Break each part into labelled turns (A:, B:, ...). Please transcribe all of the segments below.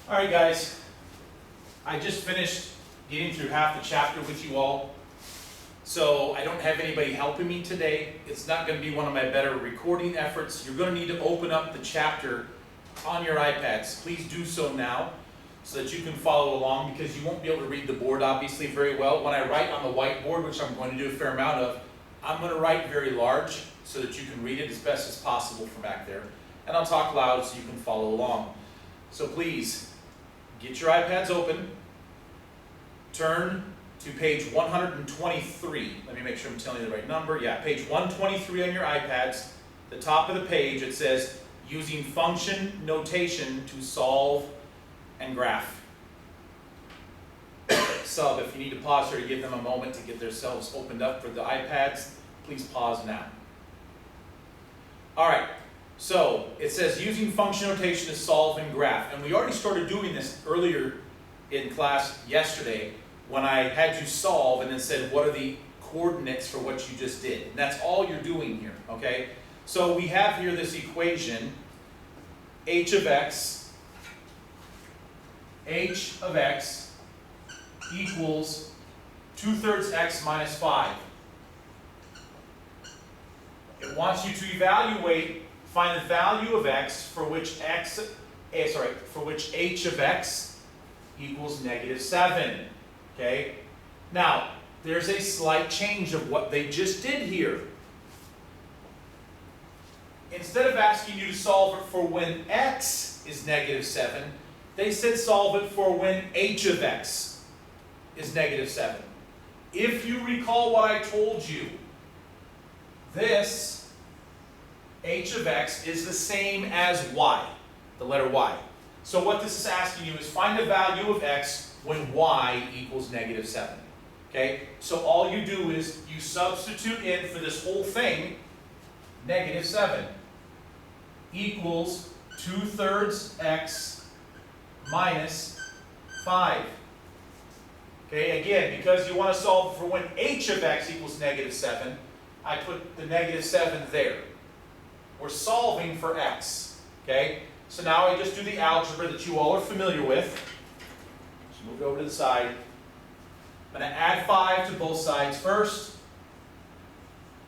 A: All right, guys, I just finished getting through half the chapter with you all, so I don't have anybody helping me today. It's not going to be one of my better recording efforts. You're going to need to open up the chapter on your iPads. Please do so now so that you can follow along, because you won't be able to read the board obviously very well. When I write on the whiteboard, which I'm going to do a fair amount of, I'm going to write very large so that you can read it as best as possible from back there. And I'll talk loud so you can follow along. So please, get your iPads open, turn to page 123. Let me make sure I'm telling you the right number. Yeah, page 123 on your iPads. The top of the page, it says, using function notation to solve and graph. So if you need to pause here to give them a moment to get themselves opened up for the iPads, please pause now. All right. So it says using function notation to solve and graph. And we already started doing this earlier in class yesterday when I had you solve and then said what are the coordinates for what you just did. And that's all you're doing here, okay? So we have here this equation, h of x equals 2/3 x minus 5. It wants you to find the value of x for which h of x equals -7. Okay? Now, there's a slight change of what they just did here. Instead of asking you to solve it for when x is -7, they said solve it for when h of x is -7. If you recall what I told you, this h of x is the same as y, the letter y. So what this is asking you is find the value of x when y equals -7. Okay? So all you do is you substitute in for this whole thing, -7 equals 2/3 x minus 5. Okay, again, because you want to solve for when h of x equals -7, I put the -7 there. We're solving for x, okay? So now I just do the algebra that you all are familiar with. Just move it over to the side. I'm going to add 5 to both sides first.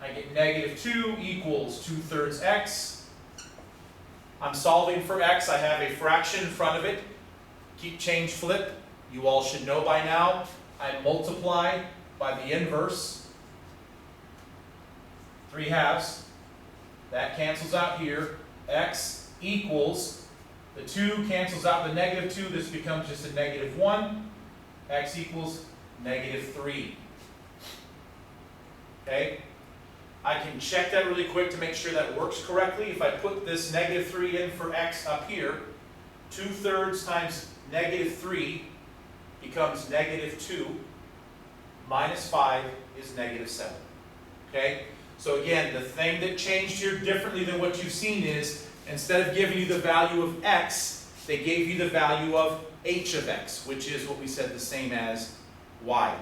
A: I get -2 equals 2/3 x. I'm solving for x. I have a fraction in front of it. Keep change flip. You all should know by now. I multiply by the inverse. 3/2. That cancels out here. X equals, the 2 cancels out the -2. This becomes just a -1. X equals -3. Okay? I can check that really quick to make sure that works correctly. If I put this -3 in for x up here, 2/3 times -3 becomes -2. Minus 5 is -7. Okay? So again, the thing that changed here differently than what you've seen is, instead of giving you the value of x, they gave you the value of h of x, which is what we said the same as y.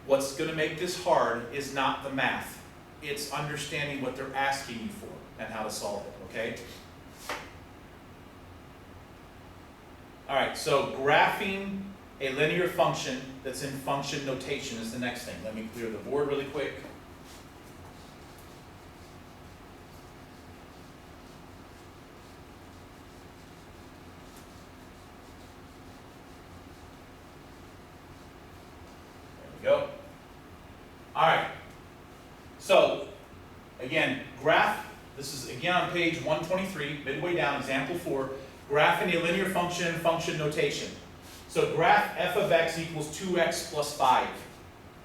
A: What's going to make this hard is not the math. It's understanding what they're asking you for and how to solve it, okay? All right, so graphing a linear function that's in function notation is the next thing. Let me clear the board really quick. Go. All right. So, again, graph. This is again on page 123, midway down, example 4. Graphing a linear function in function notation. So graph f of x equals 2x plus 5.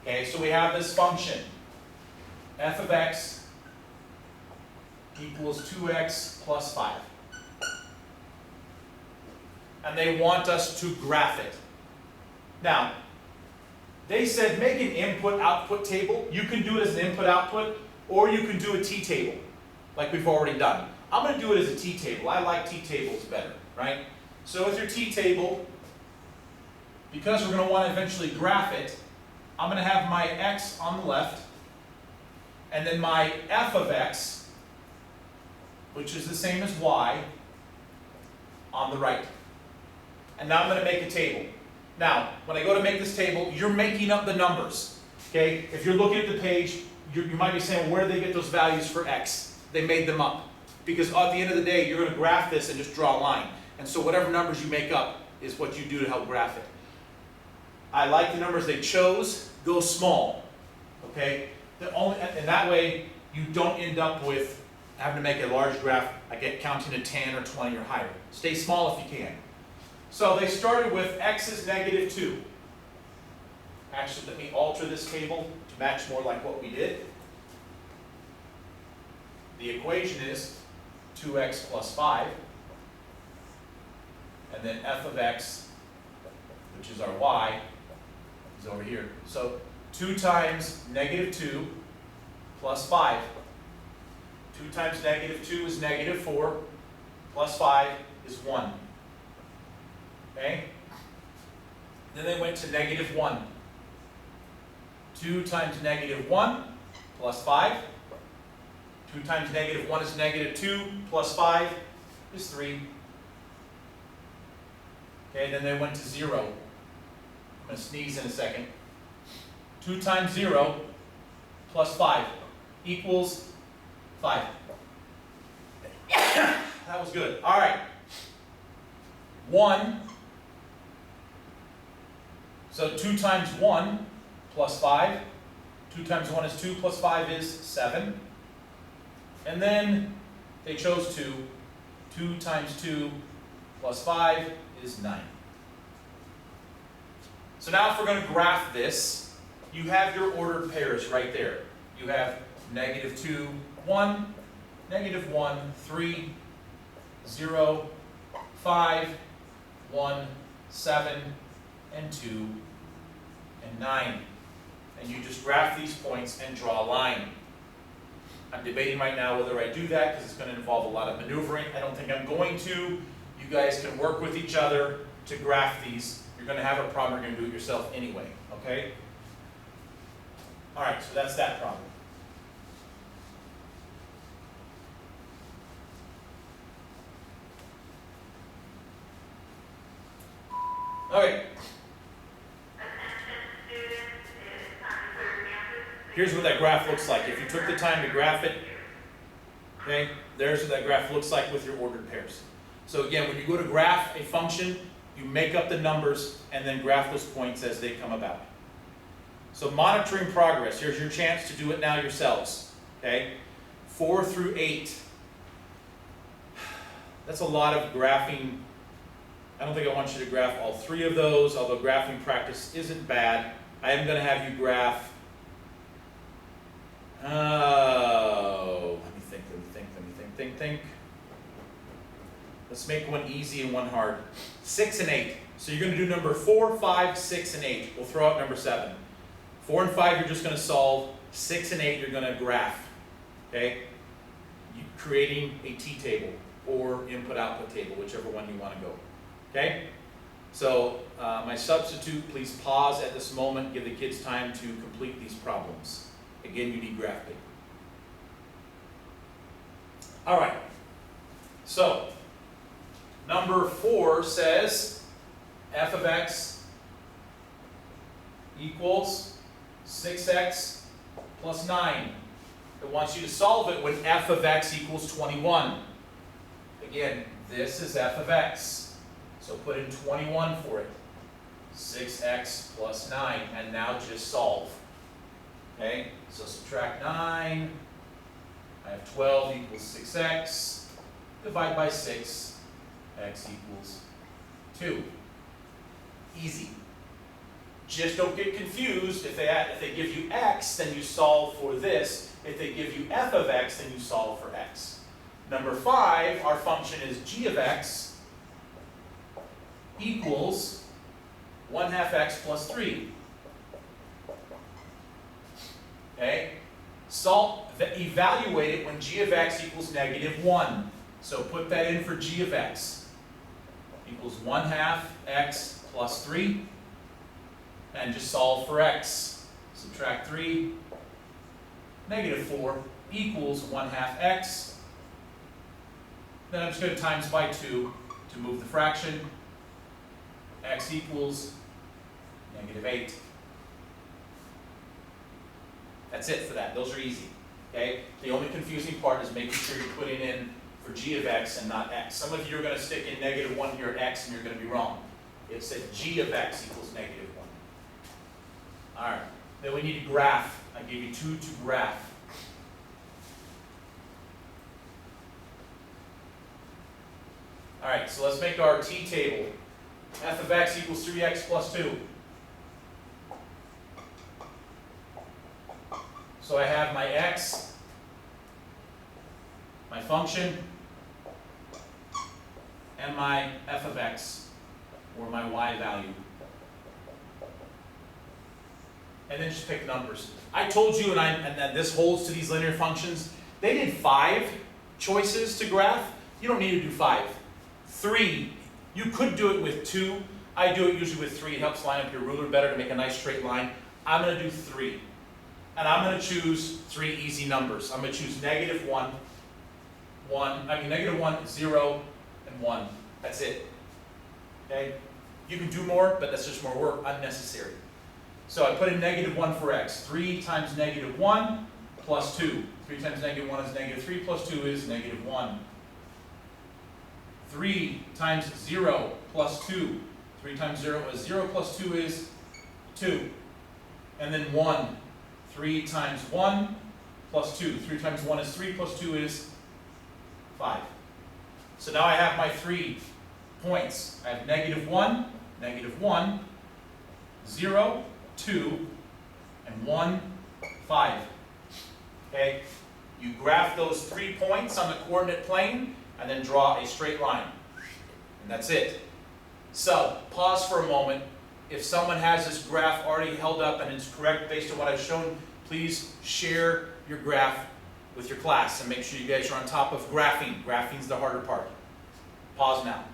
A: Okay, so we have this function. F of x equals 2x plus 5. And they want us to graph it. Now, they said make an input-output table. You can do it as an input-output, or you can do a t-table, like we've already done. I'm going to do it as a t-table. I like t-tables better, right? So with your t-table, because we're going to want to eventually graph it, I'm going to have my x on the left, and then my f of x, which is the same as y, on the right. And now I'm going to make a table. Now, when I go to make this table, you're making up the numbers. Okay? If you're looking at the page, you might be saying, well, where did they get those values for x? They made them up. Because at the end of the day, you're going to graph this and just draw a line. And so whatever numbers you make up is what you do to help graph it. I like the numbers they chose. Go small. Okay? And that way, you don't end up with having to make a large graph, like counting to 10 or 20 or higher. Stay small if you can. So they started with x is negative 2. Actually, let me alter this table to match more like what we did. The equation is 2x plus 5. And then f of x, which is our y, is over here. So 2 times negative 2 plus 5. 2 times negative 2 is negative 4, plus 5 is 1. Okay? Then they went to negative 1. 2 times negative 1 plus 5. 2 times negative 1 is negative 2 plus 5 is 3. Okay, then they went to 0. I'm going to sneeze in a second. 2 times 0 plus 5 equals 5. That was good. All right. 1. So 2 times 1 plus 5. 2 times 1 is 2 plus 5 is 7. And then they chose 2. 2 times 2 plus 5 is 9. So now if we're going to graph this, you have your ordered pairs right there. You have negative 2, 1, negative 1, 3, 0, 5, 1, 7, and 2, and 9. And you just graph these points and draw a line. I'm debating right now whether I do that because it's going to involve a lot of maneuvering. I don't think I'm going to. You guys can work with each other to graph these. You're going to have a problem. You're going to do it yourself anyway. Okay? All right, so that's that problem. Okay. Here's what that graph looks like. If you took the time to graph it, okay, there's what that graph looks like with your ordered pairs. So again, when you go to graph a function, you make up the numbers and then graph those points as they come about. So monitoring progress, here's your chance to do it now yourselves. Okay? 4 through 8. That's a lot of graphing. I don't think I want you to graph all 3 of those, although graphing practice isn't bad. I am going to have you graph. Let me think. Let's make one easy and one hard. 6 and 8. So you're going to do number 4, 5, 6, and 8. We'll throw out number 7. 4 and 5 you're just going to solve. 6 and 8 you're going to graph. Okay? Creating a t-table or input-output table, whichever one you want to go. Okay? So my substitute, please pause at this moment. Give the kids time to complete these problems. Again, you need graph paper. All right. So number 4 says f of x equals 6x plus 9. It wants you to solve it when f of x equals 21. Again, this is f of x. So put in 21 for it. 6x plus 9. And now just solve. Okay, so subtract 9. I have 12 equals 6x. Divide by 6. X equals 2. Easy. Just don't get confused. If they give you x, then you solve for this. If they give you f of x, then you solve for x. Number 5, our function is g of x equals 1/2 x plus 3. Okay? Evaluate it when g of x equals negative 1. So put that in for g of x. Equals 1/2 x plus 3. And just solve for x. Subtract 3. Negative 4 equals 1/2 x. Then I'm just going to times by 2 to move the fraction. x equals -8. That's it for that. Those are easy. Okay? The only confusing part is making sure you're putting in for g of x and not x. Some of you are going to stick in -1 here at x and you're going to be wrong. It said g of x equals -1. Alright, then we need to graph. I gave you 2 to graph. Alright, so let's make our t-table. F of x equals 3x plus 2. So I have my x, my function, and my f of x, or my y value. And then just pick numbers. I told you, and then this holds to these linear functions, they did 5 choices to graph. You don't need to do 5. 3, you could do it with 2. I do it usually with 3. It helps line up your ruler better to make a nice straight line. I'm going to do 3. And I'm going to choose 3 easy numbers. I'm going to choose -1, 0, and 1. That's it. Okay? You can do more, but that's just more work, unnecessary. So I put in -1 for x. 3 times -1 plus 2. 3 times -1 is -3 plus 2 is -1. 3 times 0 plus 2. 3 times 0 is 0 plus 2 is 2. And then 1. 3 times 1 plus 2. 3 times 1 is 3 plus 2 is 5. So now I have my 3 points. I have -1, -1, 0, 2, and 1, 5. Okay? You graph those 3 points on the coordinate plane and then draw a straight line. And that's it. So, pause for a moment. If someone has this graph already held up and it's correct based on what I've shown, please share your graph with your class and make sure you guys are on top of graphing. Graphing's the harder part. Pause now.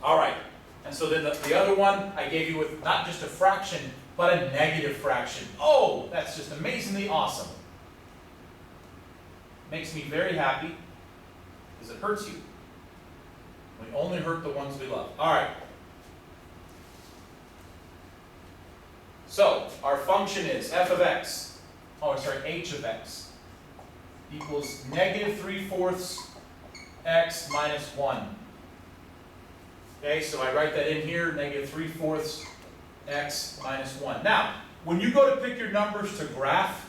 A: All right. And so then the other one I gave you with not just a fraction, but a negative fraction. Oh, that's just amazingly awesome. Makes me very happy because it hurts you. We only hurt the ones we love. All right. So our function is f of x, h of x equals -3/4 x minus 1. Okay, so I write that in here, -3/4 x minus 1. Now, when you go to pick your numbers to graph,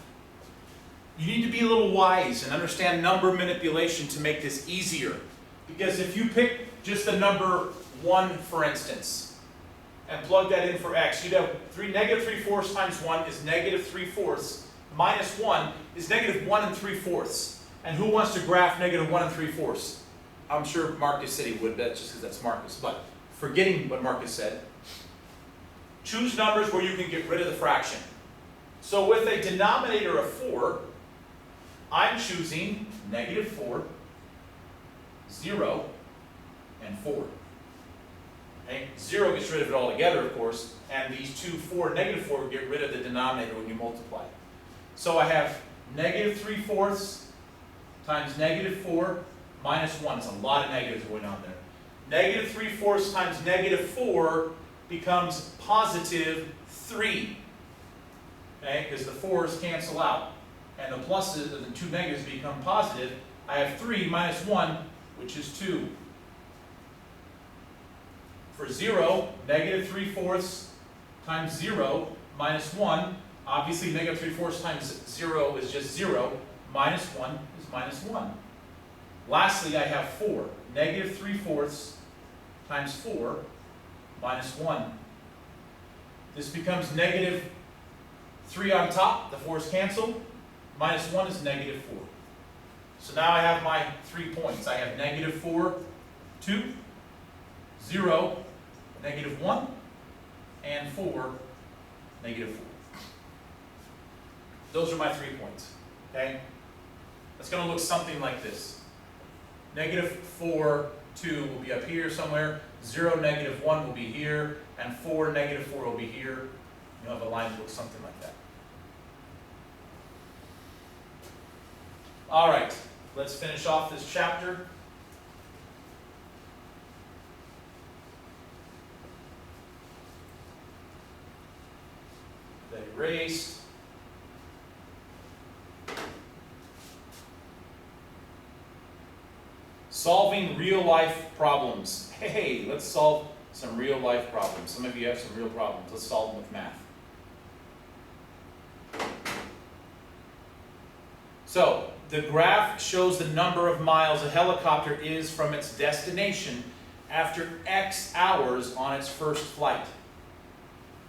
A: you need to be a little wise and understand number manipulation to make this easier. Because if you pick just the number 1, for instance, and plug that in for x, you'd have -3/4 times 1 is -3/4 minus 1 is -1 3/4. And who wants to graph -1 3/4? I'm sure Marcus said he would, that's just because that's Marcus. But forgetting what Marcus said, choose numbers where you can get rid of the fraction. So with a denominator of 4, I'm choosing -4, 0, and 4. Okay? 0 gets rid of it altogether, of course, and these two, 4 and -4, get rid of the denominator when you multiply. So I have -3/4 times -4 minus 1. It's a lot of negatives going on there. -3/4 times -4 becomes +3. Okay, because the 4's cancel out. And the pluses, the two negatives become positive. I have 3 minus 1, which is 2. For 0, -3/4 times 0 minus 1. Obviously, -3/4 times 0 is just 0. Minus 1 is minus 1. Lastly, I have 4. -3/4 times 4 minus 1. This becomes -3 on top. The 4's cancel. Minus 1 is -4. So now I have my 3 points. I have -4, 2, 0, -1, and 4, -4. Those are my 3 points. Okay? It's going to look something like this. -4, 2 will be up here somewhere. 0, -1 will be here. And 4, -4 will be here. You'll have a line that looks something like that. All right, let's finish off this chapter. erased. Solving real life problems. Hey, let's solve some real life problems. Some of you have some real problems. Let's solve them with math. So, the graph shows the number of miles a helicopter is from its destination after X hours on its first flight.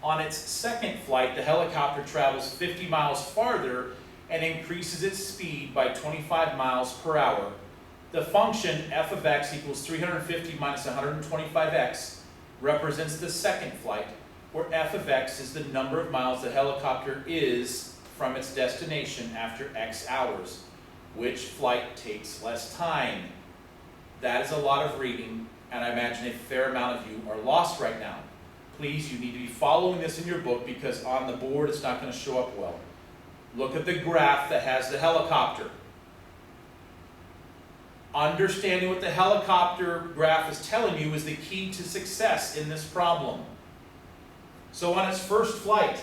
A: On its second flight, the helicopter travels 50 miles farther and increases its speed by 25 miles per hour. The function f of x equals 350 minus 125x represents the second flight, where f of x is the number of miles the helicopter is from its destination after X hours. Which flight takes less time? That is a lot of reading, and I imagine a fair amount of you are lost right now. Please, you need to be following this in your book because on the board it's not going to show up well. Look at the graph that has the helicopter. Understanding what the helicopter graph is telling you is the key to success in this problem. So on its first flight,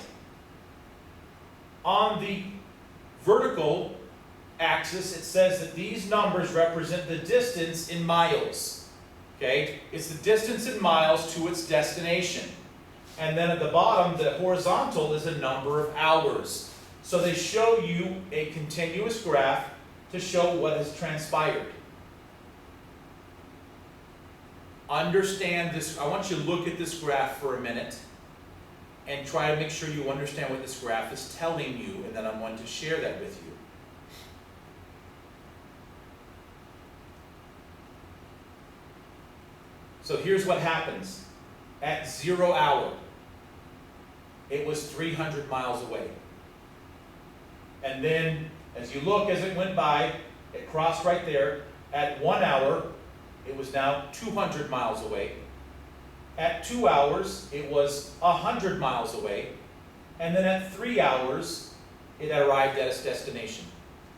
A: on the vertical axis, it says that these numbers represent the distance in miles. Okay? It's the distance in miles to its destination. And then at the bottom, the horizontal is a number of hours. So they show you a continuous graph to show what has transpired. Understand this. I want you to look at this graph for a minute and try to make sure you understand what this graph is telling you, and then I'm going to share that with you. So here's what happens. At 0 hour, it was 300 miles away. And then, as you look, as it went by, it crossed right there. At 1 hour, it was now 200 miles away. At 2 hours, it was 100 miles away. And then at 3 hours, it arrived at its destination.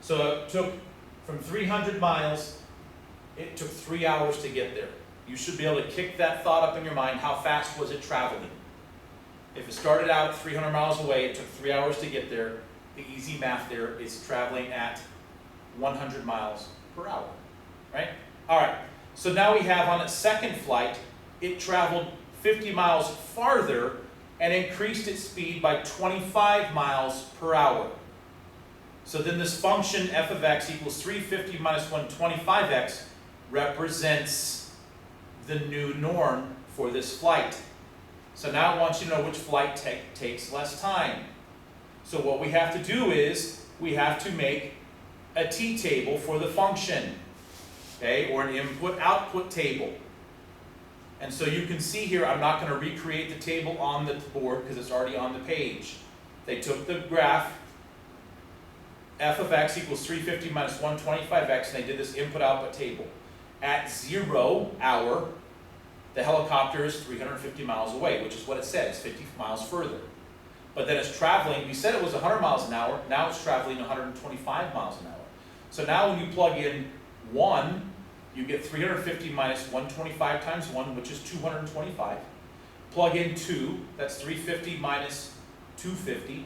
A: So it took, from 300 miles, it took 3 hours to get there. You should be able to kick that thought up in your mind. How fast was it traveling? If it started out 300 miles away, it took 3 hours to get there. The easy math there is traveling at 100 miles per hour, right? All right, so now we have on its second flight, it traveled 50 miles farther and increased its speed by 25 miles per hour. So then this function f of x equals 350 minus 125x represents the new norm for this flight. So now I want you to know which flight takes less time. So what we have to do is we have to make a t-table for the function, okay, or an input-output table. And so you can see here, I'm not going to recreate the table on the board because it's already on the page. They took the graph, f of x equals 350 minus 125x, and they did this input-output table. At 0 hour, the helicopter is 350 miles away, which is what it says, 50 miles further. But then it's traveling, we said it was 100 miles an hour, now it's traveling 125 miles an hour. So now when you plug in 1, you get 350 minus 125 times 1, which is 225. Plug in 2, that's 350 minus 250,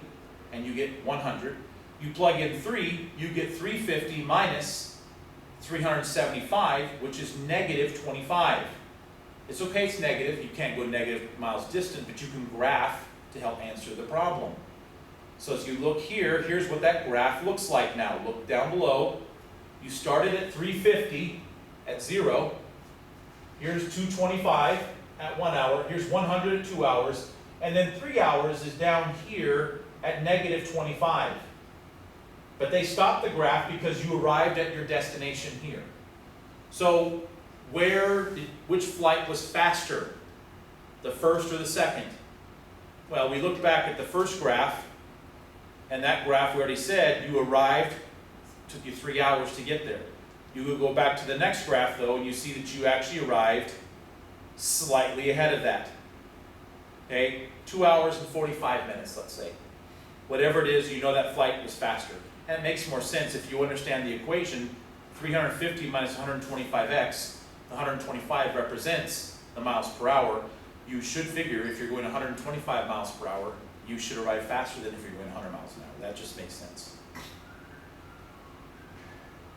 A: and you get 100. You plug in 3, you get 350 minus 375, which is negative 25. It's okay, it's negative. You can't go negative miles distant, but you can graph to help answer the problem. So as you look here, here's what that graph looks like now. Look down below. You started at 350 at 0. Here's 225 at 1 hour. Here's 100 at 2 hours. And then 3 hours is down here at negative 25. But they stopped the graph because you arrived at your destination here. So which flight was faster? The first or the second? Well, we looked back at the first graph, and that graph we already said you arrived, took you 3 hours to get there. You would go back to the next graph though, and you see that you actually arrived slightly ahead of that. Okay, 2 hours and 45 minutes, let's say. Whatever it is, you know that flight was faster. And it makes more sense if you understand the equation. 350 minus 125x, the 125 represents the miles per hour. You should figure if you're going 125 miles per hour, you should arrive faster than if you're going 100 miles an hour. That just makes sense.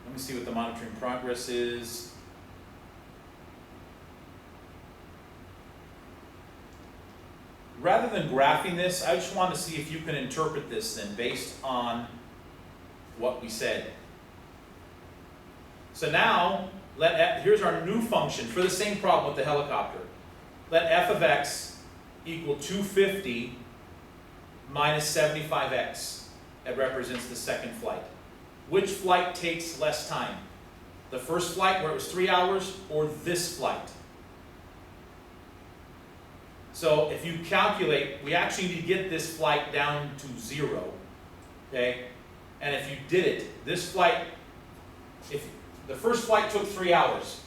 A: Let me see what the monitoring progress is. Rather than graphing this, I just want to see if you can interpret this then based on what we said. So now, here's our new function for the same problem with the helicopter. Let f of x equal 250 minus 75x. That represents the second flight. Which flight takes less time? The first flight where it was 3 hours, or this flight? So if you calculate, we actually need to get this flight down to 0, okay? And if you did it, this flight, if the first flight took 3 hours,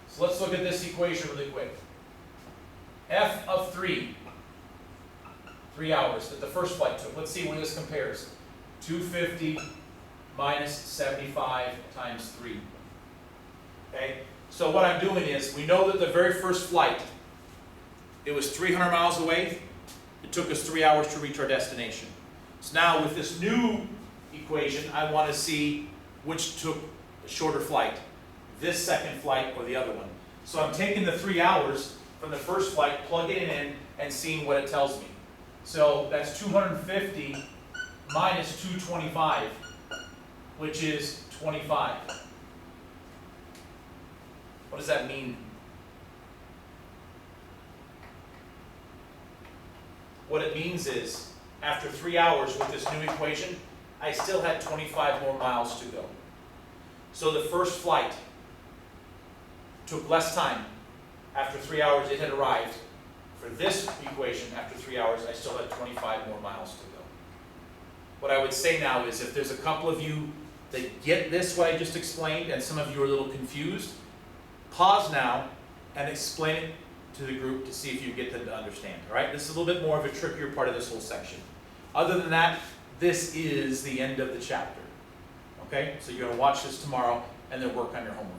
A: so let's look at this equation really quick. F of 3 hours that the first flight took. Let's see where this compares. 250 minus 75 times 3. Okay? So what I'm doing is, we know that the very first flight, it was 300 miles away. It took us 3 hours to reach our destination. So now with this new equation, I want to see which took a shorter flight, this second flight or the other one. So I'm taking the 3 hours from the first flight, plugging it in, and seeing what it tells me. So that's 250 minus 225, which is 25. What does that mean? What it means is, after 3 hours with this new equation, I still had 25 more miles to go. So the first flight took less time. After 3 hours, it had arrived. For this equation, after 3 hours, I still had 25 more miles to go. What I would say now is, if there's a couple of you that get this, what I just explained, and some of you are a little confused, pause now and explain it to the group to see if you get them to understand. All right? This is a little bit more of a trickier part of this whole section. Other than that, this is the end of the chapter. Okay? So you're going to watch this tomorrow and then work on your homework.